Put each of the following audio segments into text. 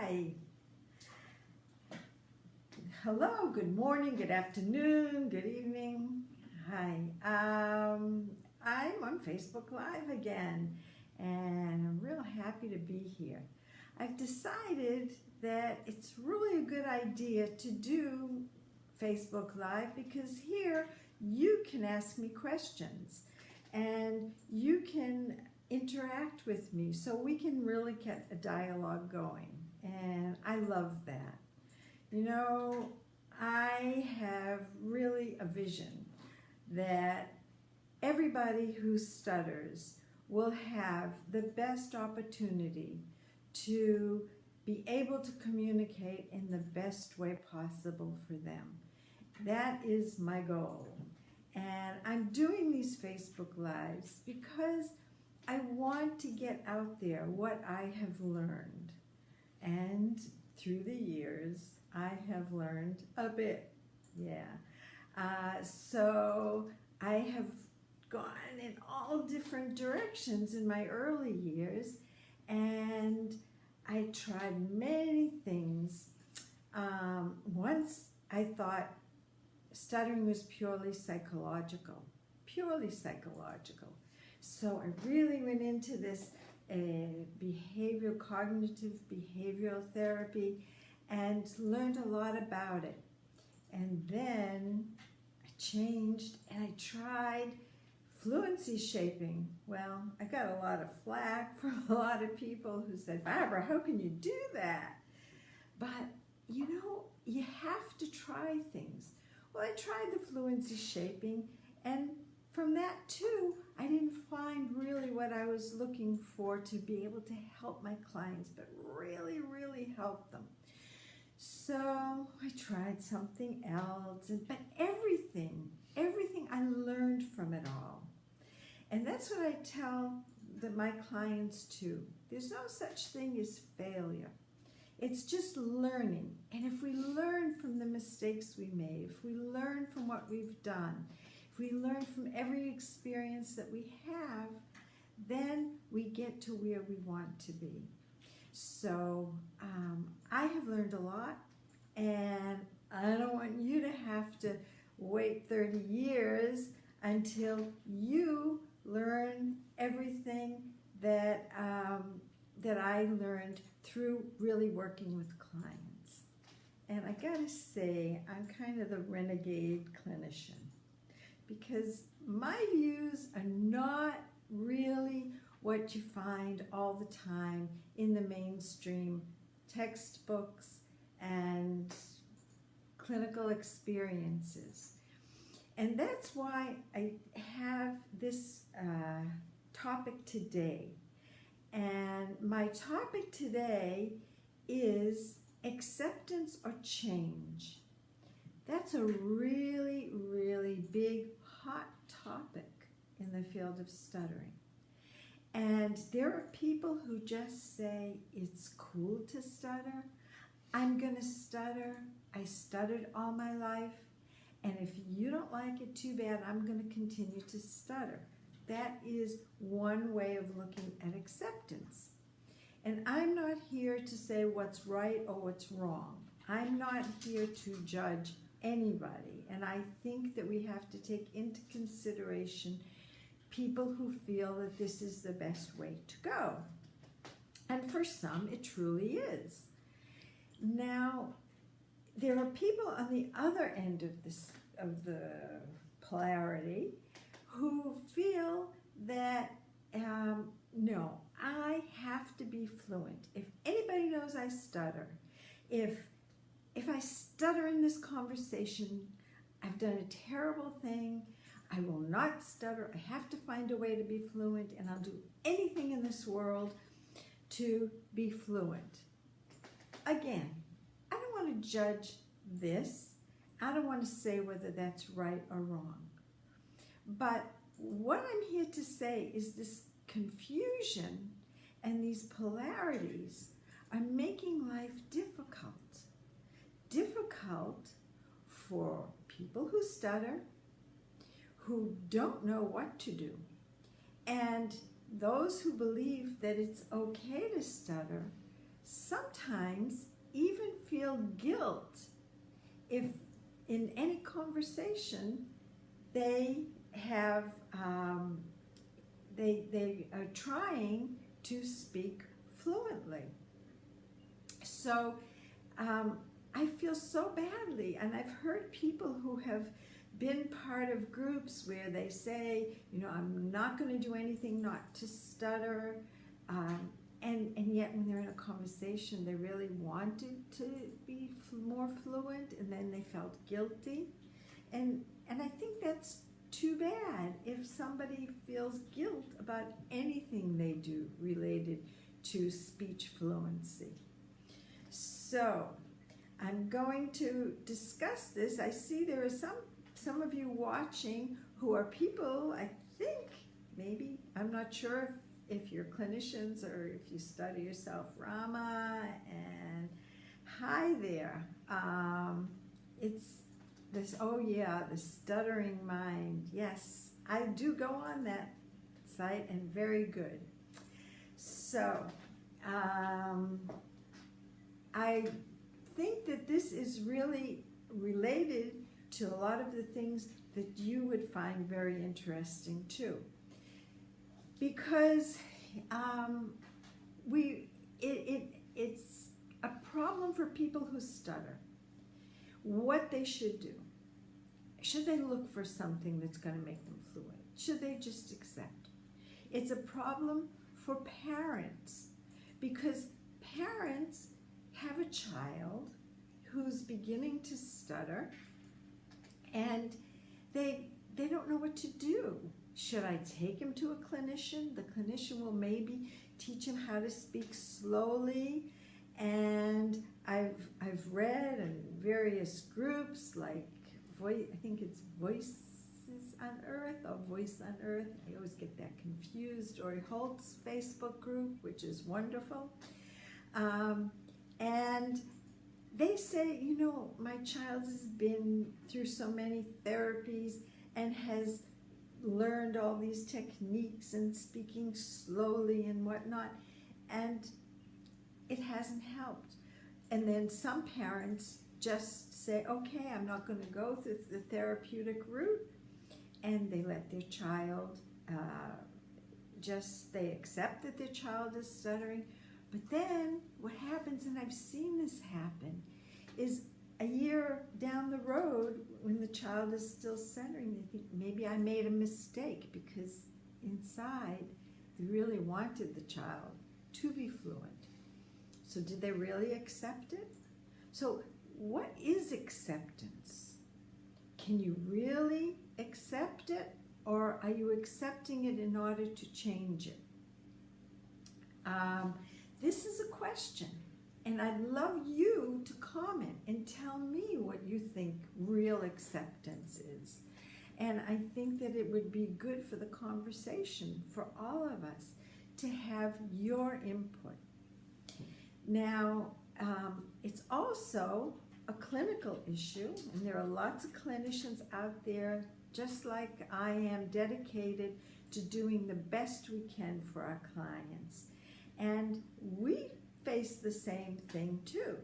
Hi. Hello, good morning, good afternoon, good evening. Hi. I'm on Facebook Live again, and I'm real happy to be here. I've decided that it's really a good idea to do Facebook Live because here you can ask me questions and you can interact with me so we can really get a dialogue going, and I love that. You know, I have really a vision that everybody who stutters will have the best opportunity to be able to communicate in the best way possible for them. That is my goal. And I'm doing these Facebook Lives because I want to get out there what I have learned. And through the years, I have learned a bit, so I have gone in all different directions in my early years, and I tried many things. Once I thought stuttering was purely psychological. So I really went into this cognitive behavioral therapy and learned a lot about it. And then I changed and I tried fluency shaping. Well, I got a lot of flack from a lot of people who said, Barbara, how can you do that? But you know, you have to try things. Well, I tried the fluency shaping, and from that too, I didn't find really what I was looking for to be able to help my clients, but really help them. So I tried something else, but everything I learned from it all. And that's what I tell my clients too. There's no such thing as failure. It's just learning. And if we learn from the mistakes we made, if we learn from what we've done, if we learn from every experience that we have, then we get to where we want to be. So I have learned a lot, and I don't want you to have to wait 30 years until you learn everything that I learned through really working with clients. And I gotta say, I'm kind of the renegade clinician, because my views are not really what you find all the time in the mainstream textbooks and clinical experiences. And that's why I have this topic today. And my topic today is acceptance or change. That's a really big, hot topic in the field of stuttering. And there are people who just say, it's cool to stutter. I'm gonna stutter. I stuttered all my life. And if you don't like it, too bad, I'm gonna continue to stutter. That is one way of looking at acceptance. And I'm not here to say what's right or what's wrong. I'm not here to judge anybody. And I think that we have to take into consideration people who feel that this is the best way to go. And for some, it truly is. Now, there are people on the other end of the polarity who feel that, no, I have to be fluent. If anybody knows I stutter, if I stutter in this conversation, I've done a terrible thing. I will not stutter. I have to find a way to be fluent, and I'll do anything in this world to be fluent. Again, I don't want to judge this. I don't want to say whether that's right or wrong. But what I'm here to say is this confusion and these polarities are making life difficult. Difficult for people who stutter, who don't know what to do, and those who believe that it's okay to stutter sometimes even feel guilt if in any conversation they have they are trying to speak fluently. So I feel so badly, and I've heard people who have been part of groups where they say, you know, I'm not going to do anything not to stutter, and yet when they're in a conversation they really wanted to be more fluent, and then they felt guilty, and I think that's too bad if somebody feels guilt about anything they do related to speech fluency. So I'm going to discuss this. I see there are some of you watching who are people, I think, maybe, I'm not sure if you're clinicians or if you study yourself. Rama, and hi there. It's this, oh yeah, the Stuttering Mind. Yes, I do go on that site, and very good. So, I think that this is really related to a lot of the things that you would find very interesting too. Because it's a problem for people who stutter. What they should do. Should they look for something that's going to make them fluent? Should they just accept? It's a problem for parents, because parents have a child who's beginning to stutter, and they don't know what to do. Should I take him to a clinician? The clinician will maybe teach him how to speak slowly, and I've read in various groups like I think it's Voices on Earth or Voice on Earth. I always get that confused. Or Holt's Facebook group, which is wonderful. And they say, you know, my child has been through so many therapies and has learned all these techniques and speaking slowly and whatnot, and it hasn't helped. And then some parents just say, okay, I'm not going to go through the therapeutic route, and they let their child they accept that their child is stuttering. But then what happens, and I've seen this happen, is a year down the road when the child is still stuttering, they think maybe I made a mistake, because inside they really wanted the child to be fluent. So did they really accept it? So what is acceptance? Can you really accept it, or are you accepting it in order to change it? This is a question, and I'd love you to comment and tell me what you think real acceptance is. And I think that it would be good for the conversation for all of us to have your input. Now, it's also a clinical issue, and there are lots of clinicians out there, just like I am, dedicated to doing the best we can for our clients. And we face the same thing too.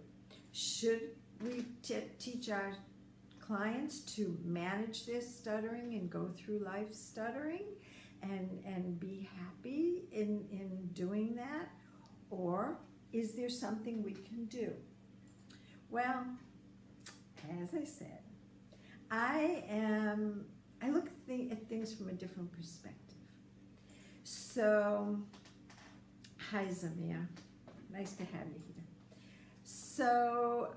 Should we teach our clients to manage their stuttering and go through life stuttering and be happy in doing that? Or is there something we can do? Well, as I said, I look at things from a different perspective. So, hi Zamir, nice to have you here. So,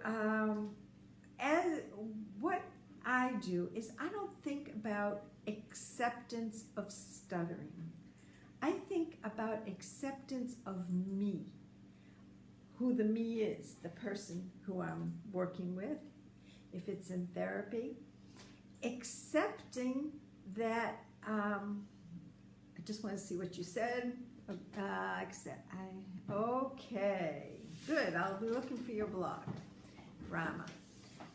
what I do is I don't think about acceptance of stuttering. I think about acceptance of me, who the me is, the person who I'm working with, if it's in therapy. Accepting that, I just want to see what you said. Okay, good, I'll be looking for your blog, Rama.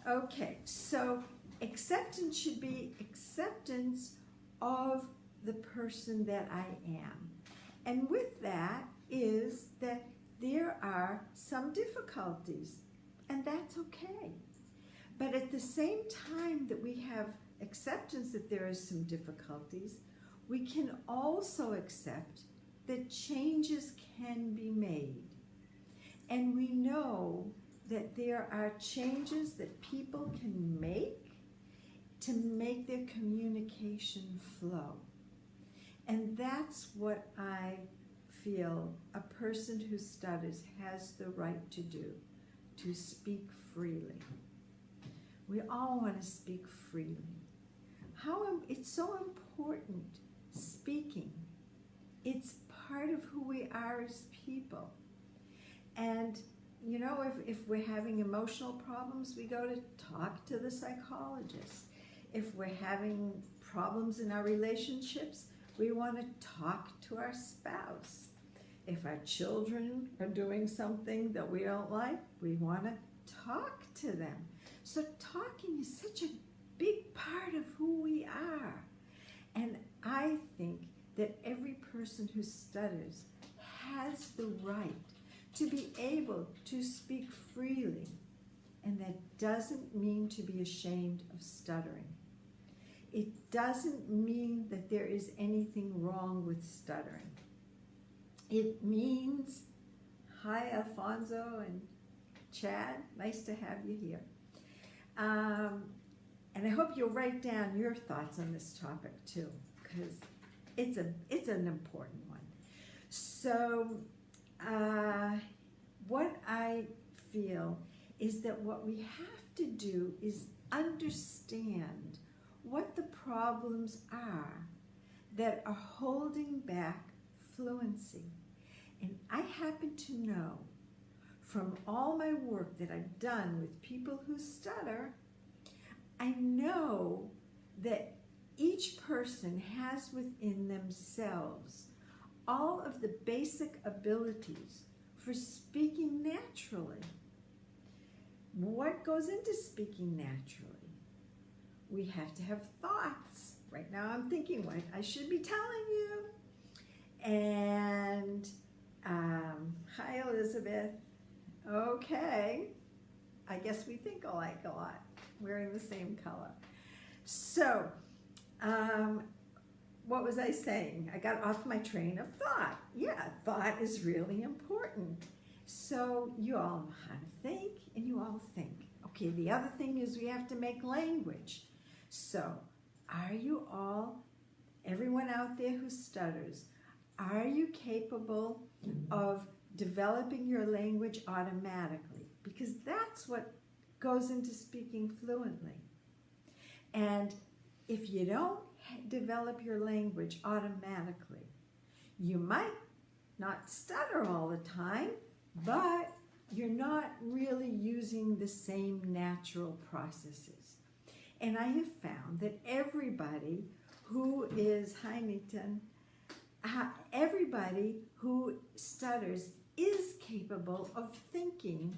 Okay, so acceptance should be acceptance of the person that I am. And with that is that there are some difficulties, and that's okay. But at the same time that we have acceptance that there are some difficulties, we can also accept that changes can be made. And we know that there are changes that people can make to make their communication flow. And that's what I feel a person who stutters has the right to do, to speak freely. We all want to speak freely. It's so important, speaking. It's part of who we are as people. And you know, if we're having emotional problems, we go to talk to the psychologist. If we're having problems in our relationships, we want to talk to our spouse. If our children are doing something that we don't like, we want to talk to them. So talking is such a big part of who we are. And I think that every person who stutters has the right to be able to speak freely. And that doesn't mean to be ashamed of stuttering. It doesn't mean that there is anything wrong with stuttering. It means, hi Alfonso and Chad, nice to have you here. And I hope you'll write down your thoughts on this topic too, because it's an important one. So what I feel is that what we have to do is understand what the problems are that are holding back fluency. And I happen to know from all my work that I've done with people who stutter, I know that each person has within themselves all of the basic abilities for speaking naturally. What goes into speaking naturally? We have to have thoughts. Right now I'm thinking what I should be telling you. And hi Elizabeth. Okay. I guess we think alike a lot, wearing the same color. So, what was I saying? I got off my train of thought. Yeah, thought is really important. So you all know how to think, and you all think. Okay, the other thing is we have to make language. So, are you all, everyone out there who stutters, are you capable of developing your language automatically? Because that's what goes into speaking fluently. And if you don't develop your language automatically, you might not stutter all the time, but you're not really using the same natural processes. And I have found that everybody who is, hi Nathan, everybody who stutters is capable of thinking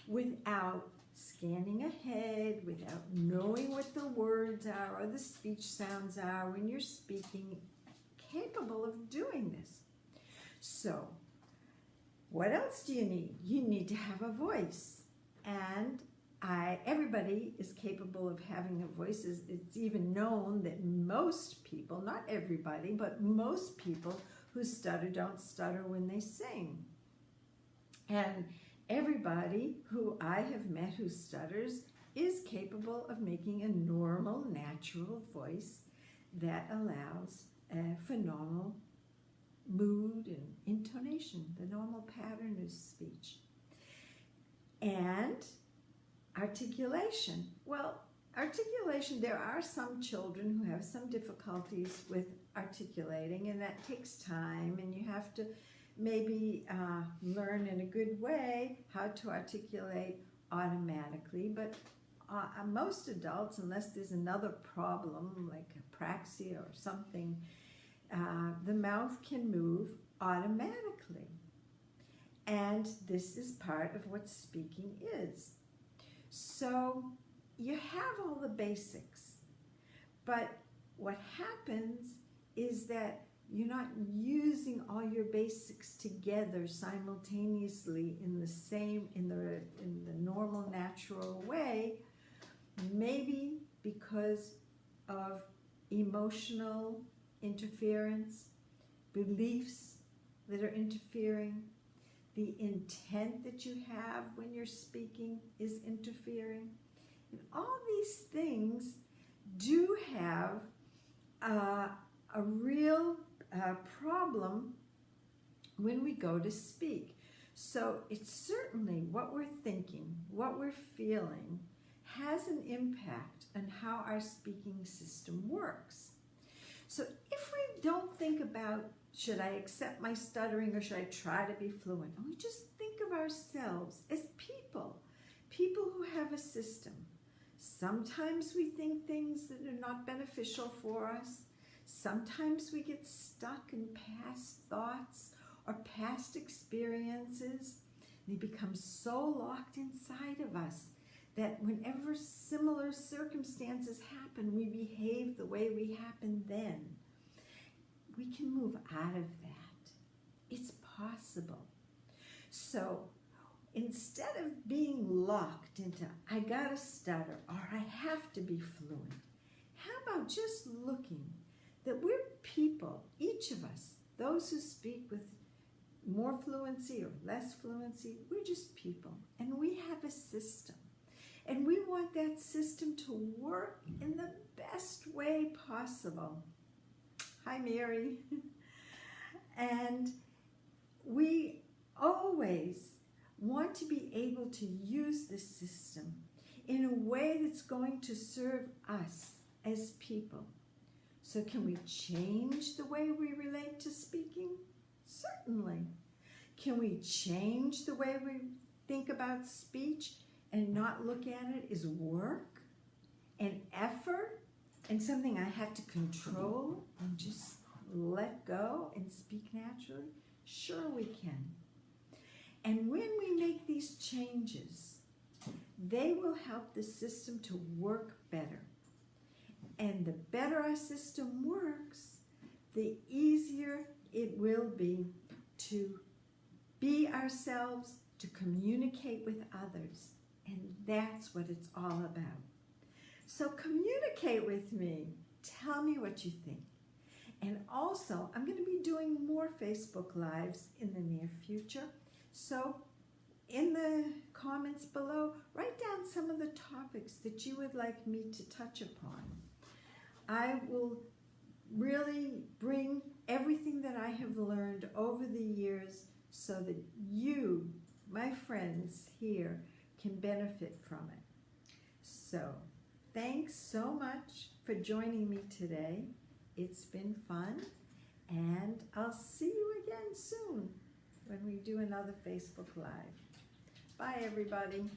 without scanning ahead, without knowing what the words are or the speech sounds are when you're speaking, capable of doing this. So, what else do you need? You need to have a voice. And everybody is capable of having a voice. It's even known that most people, not everybody, but most people who stutter don't stutter when they sing. And everybody who I have met who stutters is capable of making a normal, natural voice that allows for normal mood and intonation, the normal pattern of speech. And articulation. Well, articulation, there are some children who have some difficulties with articulating, and that takes time, and you have to maybe learn in a good way how to articulate automatically. But most adults, unless there's another problem like apraxia or something, the mouth can move automatically. And this is part of what speaking is. So you have all the basics, but what happens is that You're not using all your basics together simultaneously in the normal, natural way, maybe because of emotional interference, beliefs that are interfering, the intent that you have when you're speaking is interfering. And all these things do have a real problem when we go to speak. So it's certainly what we're thinking, what we're feeling, has an impact on how our speaking system works. So if we don't think about, should I accept my stuttering or should I try to be fluent? And we just think of ourselves as people who have a system. Sometimes we think things that are not beneficial for us. Sometimes we get stuck in past thoughts or past experiences. They become so locked inside of us that whenever similar circumstances happen, we behave the way we happened then. We can move out of that. It's possible. So instead of being locked into, I gotta stutter or I have to be fluent, how about just looking that we're people, each of us, those who speak with more fluency or less fluency, we're just people, and we have a system. And we want that system to work in the best way possible. Hi, Mary. And we always want to be able to use the system in a way that's going to serve us as people. So can we change the way we relate to speaking? Certainly. Can we change the way we think about speech and not look at it as work and effort and something I have to control and just let go and speak naturally? Sure we can. And when we make these changes, they will help the system to work better. And the better our system works, the easier it will be to be ourselves, to communicate with others. And that's what it's all about. So communicate with me. Tell me what you think. And also, I'm going to be doing more Facebook Lives in the near future. So in the comments below, write down some of the topics that you would like me to touch upon. I will really bring everything that I have learned over the years so that you, my friends here, can benefit from it. So, thanks so much for joining me today. It's been fun, and I'll see you again soon when we do another Facebook Live. Bye, everybody.